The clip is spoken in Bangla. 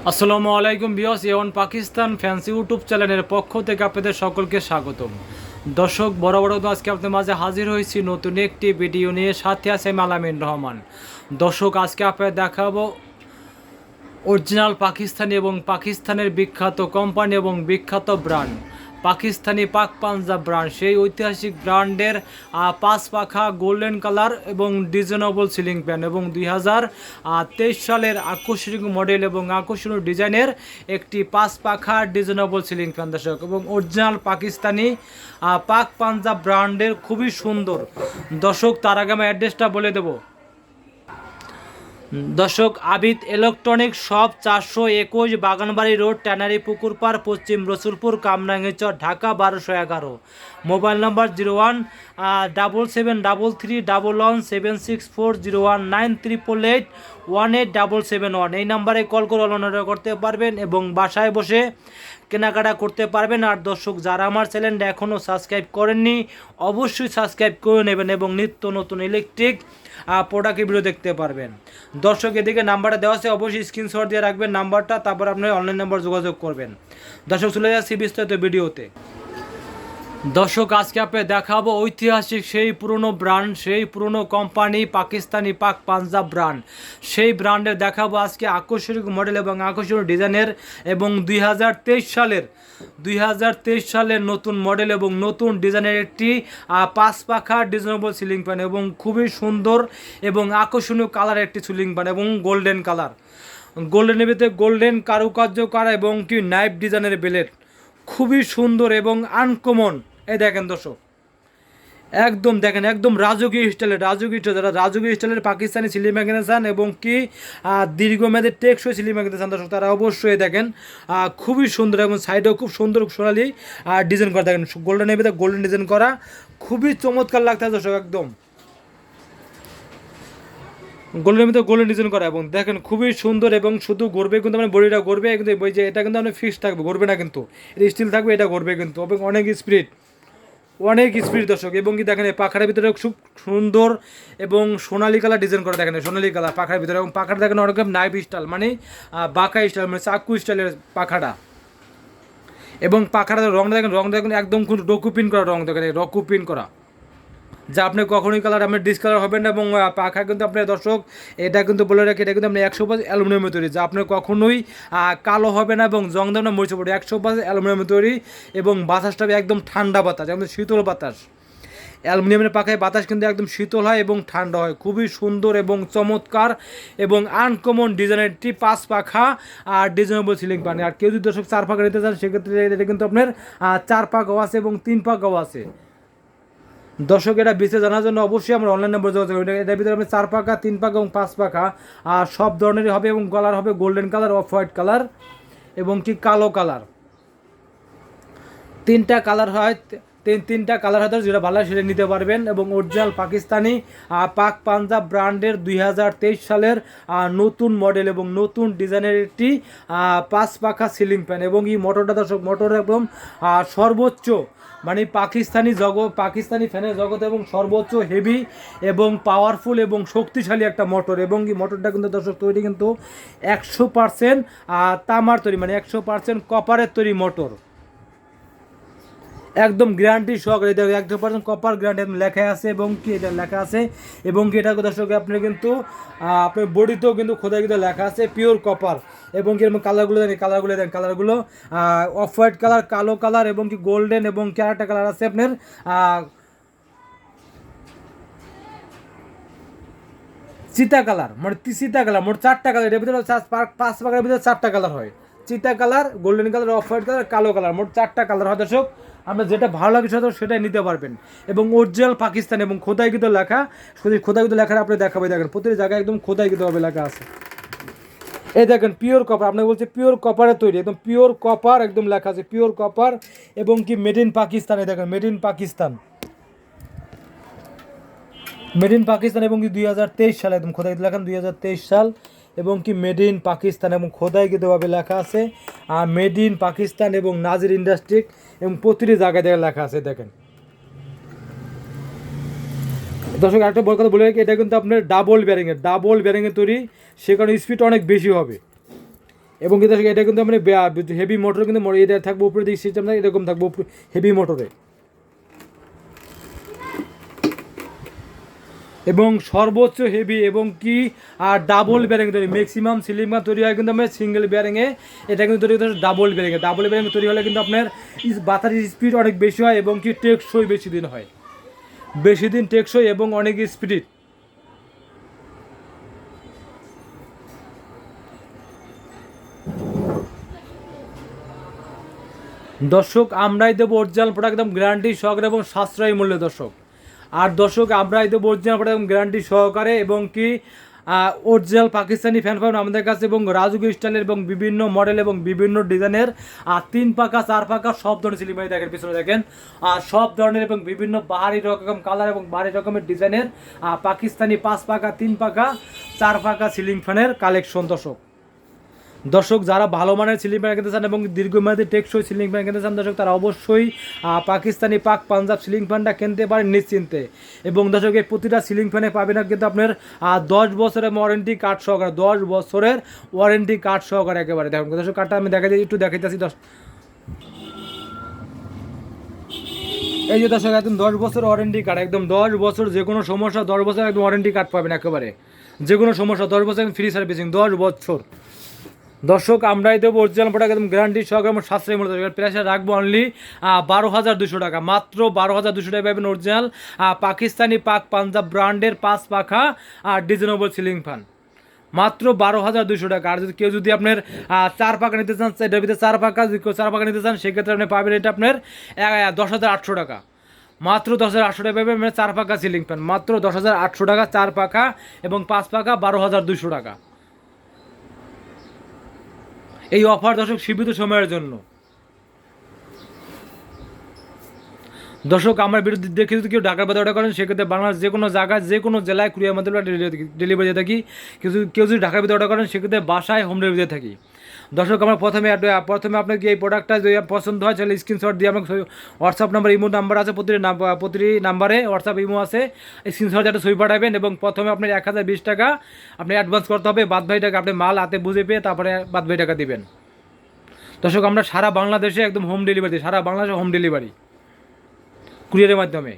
আসসালামু আলাইকুম viewers, A1 Pakistan fancy YouTube চ্যানেলের পক্ষ থেকে আপনাদের সকলকে স্বাগতম। দর্শক, বড় আজকে আপনাদের মাঝে হাজির হয়েছি নতুন একটি ভিডিও নিয়ে। সাথে আছে আমি আলামিন রহমান। দর্শক, আজকে আপনাদের দেখাবো অরিজিনাল পাকিস্তানি এবং পাকিস্তানের বিখ্যাত কোম্পানি এবং বিখ্যাত ব্র্যান্ড পাকিস্তানি পাক পাঞ্জাব ব্র্যান্ড। সেই ঐতিহাসিক ব্র্যান্ডের 5 পাখা গোল্ডেন কালার এবং ডিজাইনেবল সিলিং ফ্যান এবং 2023 সালের আকর্ষণীয় মডেল এবং আকর্ষণীয় ডিজাইনের একটি 5 পাখা ডিজাইনেবল সিলিং ফ্যান দর্শক, এবং অরিজিনাল পাকিস্তানি পাক পাঞ্জাব ব্র্যান্ডের খুবই সুন্দর। দর্শক, তার আগে আমি অ্যাড্রেসটা বলে দেবো। দর্শক, Abid electronic shop 421 Baganbari road, tannery Pukurpar, Paschim Rasulpur, Kamrangirchar, Dhaka 1211। Mobile number 01771176401988881877 এই নাম্বারে কল করে অর্ডার করতে পারবেন এবং বাসায় বসে কেনাকাটা করতে পারবেন। আর দর্শক, যারা আমার চ্যানেলটা এখনও সাবস্ক্রাইব করেননি অবশ্যই সাবস্ক্রাইব করে নেবেন এবং নিত্য নতুন ইলেকট্রিক প্রোডাক্টের ভিডিও দেখতে পারবেন। দর্শক, এদিকে নাম্বারটা দেওয়া আছে, অবশ্যই স্ক্রিনশট দিয়ে রাখবেন নাম্বারটা, তারপর আপনার অনলাইন নাম্বার যোগাযোগ করবেন। দর্শক, চলে যাচ্ছি বিস্তারিত ভিডিওতে। দর্শক, আজকে আপনি দেখাবো ঐতিহাসিক সেই পুরনো ব্র্যান্ড, সেই পুরনো কোম্পানি পাকিস্তানি পাক পাঞ্জাব ব্র্যান্ড। সেই ব্র্যান্ডের দেখাবো আজকে আকর্ষণীয় মডেল এবং আকর্ষণীয় ডিজাইনের এবং 2023 সালের নতুন মডেল এবং নতুন ডিজাইনের একটি 5 পাখা ডিজাইনেবল সিলিং ফ্যান এবং খুবই সুন্দর এবং আকর্ষণীয় কালার একটি সিলিং ফ্যান এবং গোল্ডেন কালার, গোল্ডেনের ভিতরে গোল্ডেন কারুকার্য করা এবং কি নাইফ ডিজাইনের বেলেট, খুবই সুন্দর এবং আনকমন। এই দেখেন দর্শক, একদম দেখেন, একদম রাজকীয় স্টাইলের, যারা রাজকীয় স্টাইলের পাকিস্তানি সিলিং ফ্যান কিনতে চান এবং কি দীর্ঘমেয়াদী টেকসই সিলিং ফ্যান কিনতে চান দর্শক, তারা অবশ্যই দেখেন খুবই সুন্দর এবং সাইডেও খুব সুন্দর সোনালি ডিজাইন করা, দেখেন গোল্ডেনের ভিতরে গোল্ডেন ডিজাইন করা, খুবই চমৎকার লাগছে দর্শক। একদম গোল্ডেনের ভিতরে গোল্ডেন ডিজাইন করা এবং দেখেন খুবই সুন্দর এবং শুধু গড়বে কিন্তু মানে বডিটা গড়বে কিন্তু, ওই যে এটা কিন্তু আপনার ফিক্স থাকবে, গড়বে না কিন্তু, এটা স্টিল থাকবে, এটা গড়বে কিন্তু এবং অনেক স্পিড দর্শক। এবং কি দেখেন পাখার ভিতরে খুব সুন্দর এবং সোনালি কালার ডিজাইন করা, দেখেন সোনালি কালার পাখার ভিতরে, এবং পাখাটা দেখেন অনেক নাইফ স্টাইল মানে বাঁকা স্টাইল মানে চাকু স্টাইলের পাখাটা, এবং পাখাটা রং দেখেন একদম রকুপিন করা, রং দেখেন রকুপিন করা, যা আপনি কখনোই কালার আপনার ডিসকালার হবে না। এবং পাখা কিন্তু আপনার দর্শক, এটা কিন্তু বলে রাখি, এটা কিন্তু আপনি 100% অ্যালুমিনিয়ামের তৈরি, যা আপনার কখনোই কালো হবে না এবং জং দেবে না, মরিচে পড়ে 100% অ্যালুমিনিয়ামের তৈরি এবং বাতাসটা একদম ঠান্ডা বাতাস, একদম শীতল বাতাস। অ্যালুমিনিয়ামের পাখায় বাতাস কিন্তু একদম শীতল হয় এবং ঠান্ডা হয়, খুবই সুন্দর এবং চমৎকার এবং আনকমন ডিজাইনের একটি 5 পাখা আর ডিজাইনেবল সিলিং ফ্যান। আর কেউ যদি দর্শক 4 পাখা নিতে চান সেক্ষেত্রে এটা কিন্তু আপনার 4 পাখাও আছে এবং 3 পাখাও আছে। দর্শক, এটা বিস্তারিত জানার জন্য অবশ্যই আমরা অনলাইন নাম্বার যোগাযোগ করবেন। এটার ভিতরে আপনি 4 পাখা, 3 পাখা এবং 5 পাখা আর সব ধরনেরই হবে এবং কালার হবে golden colour, off white colour এবং কি কালো কালার, তিনটা কালার হয়, তিনটা কালার হয়, যেটা ভালো সেটা নিতে পারবেন। এবং অরিজিনাল পাকিস্তানি পাক পাঞ্জাব ব্র্যান্ডের 2023 সালের নতুন মডেল এবং নতুন ডিজাইনের একটি 5 পাখা সিলিং ফ্যান এবং এই মোটরটা দর্শক, মোটর একদম সর্বোচ্চ মানে পাকিস্তানি ফ্যানের জগৎ এবং সর্বোচ্চ হেভি এবং পাওয়ারফুল এবং শক্তিশালী একটা মোটর। এবং এই মোটরটা কিন্তু দর্শক তৈরি কিন্তু 100% তামার তৈরি, মানে 100% কপারের তৈরি মোটর, একদম গ্যারান্টি সহকারে 100% কপার গ্যারান্টি লেখা আছে এবং কি এটা লেখা আছে এবং কি এটা দর্শক আপনি কিন্তু আপনার বডিতেও কিন্তু খোদাই কিন্তু লেখা আছে পিওর কপার। এবং কি এরকম কালারগুলো অফ হোয়াইট কালার, কালো কালার এবং কি গোল্ডেন এবং কি আরেকটা কালার আছে আপনার চিতা কালার, মানে চিতা কালার, মোট 4টা কালার, এর ভিতরে 5 পাখার ভিতরে 4টা কালার হয়, চিতা colour, golden colour, off white colour, কালো কালার, মোট 4টা কালার হয় দর্শক। আপনার যেটা ভালো লাগে সেটাই নিতে পারবেন এবং অরিজিনাল পাকিস্তান এবং খোদাইকৃত লেখা, খোদাইকৃত লেখাটা আপনি দেখাবে, দেখেন প্রতিটি জায়গায় একদম খোদাইকৃতভাবে লেখা আছে। এই দেখেন পিওর কপার, আপনাকে বলছে পিওর কপারের তৈরি, একদম পিওর কপার একদম লেখা আছে পিওর কপার এবং কি মেড ইন পাকিস্তান। দেখেন মেড ইন পাকিস্তান এবং কি 2023 সাল একদম খোদাইকৃত লেখা, 2023 সাল এবং কি মেড ইন পাকিস্তান এবং খোদাইকৃতভাবে লেখা আছে আর মেড ইন পাকিস্তান এবং নাজির ইন্ডাস্ট্রি এবং প্রতিটি জায়গায় লেখা আছে। দেখেন দর্শক, একটা বড় কথা বলে রাখি, এটা কিন্তু আপনার ডাবল ব্যারিংয়ের তৈরি, সে কারণে স্পিড অনেক বেশি হবে। এবং কিন্তু এটা কিন্তু মানে হেভি মোটর, কিন্তু এটা থাকবে উপরে দিকে সিস্টেমটা এরকম থাকবে হেভি মোটরে, এবং সর্বোচ্চ হেভি এবং কি আর ডাবল ব্যারিং তৈরি। ম্যাক্সিমাম সিলিং ফ্যান তৈরি হয় কিন্তু আপনার সিঙ্গেল ব্যারিংয়ে, এটা কিন্তু তৈরি হচ্ছে ডাবল ব্যারিংয়ে। ডাবল ব্যারিং তৈরি হলে কিন্তু আপনার বাতাসের স্পিড অনেক বেশি হয় এবং কি টেকসই বেশি দিন হয়, বেশি দিন টেকসই এবং অনেক স্পিড। দর্শক আমরাই দেবো অরিজিনাল প্রোডাক্ট একদম গ্যারান্টি সহকারে এবং সাশ্রয়ী মূল্যে দর্শক। আর দর্শক আমরাই দেবো অরিজিনাল প্রোডাক্ট একদম গ্যারান্টি সহকারে এবং কি অরিজিনাল পাকিস্তানি ফ্যান পাবেন আমাদের কাছে, এবং রাজকীয় স্টাইলের এবং বিভিন্ন মডেল এবং বিভিন্ন ডিজাইনের, আর 3 পাকা 4 পাকা সব ধরনের সিলিং ফ্যান দেখেন, পিছনে দেখেন, আর সব ধরনের এবং বিভিন্ন বাহারি রকম কালার এবং বাহারি রকমের ডিজাইনের পাকিস্তানি 5 পাকা 3 পাকা 4 পাকা সিলিং ফ্যানের কালেকশন দর্শক যারা ভালো মানের সিলিং ফ্যান কিনতে চান এবং দীর্ঘমেয়াদী টেকসই সিলিং ফ্যান কিনতে চান দর্শক, তারা অবশ্যই পাকিস্তানি পাক পাঞ্জাব সিলিং ফ্যানটা কিনতে পারেন নিশ্চিন্তে। এবং দর্শক এই প্রতিটা সিলিং ফ্যানে পাবেন কিন্তু আপনার 10 বছরের ওয়ারেন্টি কার্ড সহকারে, 10 বছরের ওয়ারেন্টি কার্ড সহকারে একেবারে। দেখুন দর্শক কার্ডটা আমি একটু দেখাইতেছি। এই যে দর্শক একদম 10 বছর ওয়ারেন্টি কার্ড, একদম 10 বছর, যে কোনো সমস্যা 10 বছর একদম ওয়ারেন্টি কার্ড পাবেন একেবারে, যে কোনো সমস্যা 10 বছর ফ্রি সার্ভিসিং 10 বছর। দর্শক আমরাই দেবো অরিজিনাল প্রোডাক্ট একদম গ্যারান্টি সহকারে এবং সাশ্রয়ী মূল্য। প্রাইসে রাখবো অনলি 12,200 টাকা, মাত্র 12,200 টাকা পাবেন অরিজিনাল পাকিস্তানি পাক পাঞ্জাব ব্র্যান্ডের 5 পাখা আর ডিজাইনেবল সিলিং ফ্যান, মাত্র 12,200 টাকা। আর যদি কেউ যদি আপনার 4 পাকা নিতে চান, এটার ভিতরে 4 পাকা, যদি কেউ 4 পাকা নিতে চান সেক্ষেত্রে আপনি পাবেন এটা আপনার 10,800 টাকা, মাত্র 10,800 টাকা পাবেন 4 পাকা সিলিং ফ্যান, মাত্র 10,800 টাকা 4 পাকা, এবং 5 পাকা 12,200 টাকা। এই অফার দর্শক সীমিত সময়ের জন্য। দর্শক আমার ভিডিও দেখে যদি কেউ ঢাকার বাজার অর্ডার করেন সেক্ষেত্রে বাংলাদেশ যে কোনো জায়গায় যে কোনো জেলায় কুরিয়ার মাধ্যমে ডেলিভারি দিয়ে থাকি। কেউ যদি ঢাকার ভিতরে অর্ডার করেন সেক্ষেত্রে বাসায় হোম ডেলিভারি দিয়ে থাকি। দর্শক আমরা প্রথমে আপনাকে এই প্রোডাক্টটা যদি পছন্দ হয় তাহলে স্ক্রিনশট দিয়ে আমাকে হোয়াটসঅ্যাপ নাম্বার, ইমো নাম্বার আছে, প্রতিটি নাম্বারে হোয়াটসঅ্যাপ ইমো আছে, স্ক্রিনশট একটা ছবি পাঠাবেন এবং প্রথমে আপনার 1,020 টাকা আপনি অ্যাডভান্স করতে হবে, বাদ বাকি টাকা আপনি মাল হাতে বুঝে পেয়ে তারপরে বাদ বাকি টাকা দিবেন। দর্শক আমরা সারা বাংলাদেশে একদম হোম ডেলিভারি দিই, সারা বাংলাদেশে হোম ডেলিভারি কুরিয়ারের মাধ্যমে।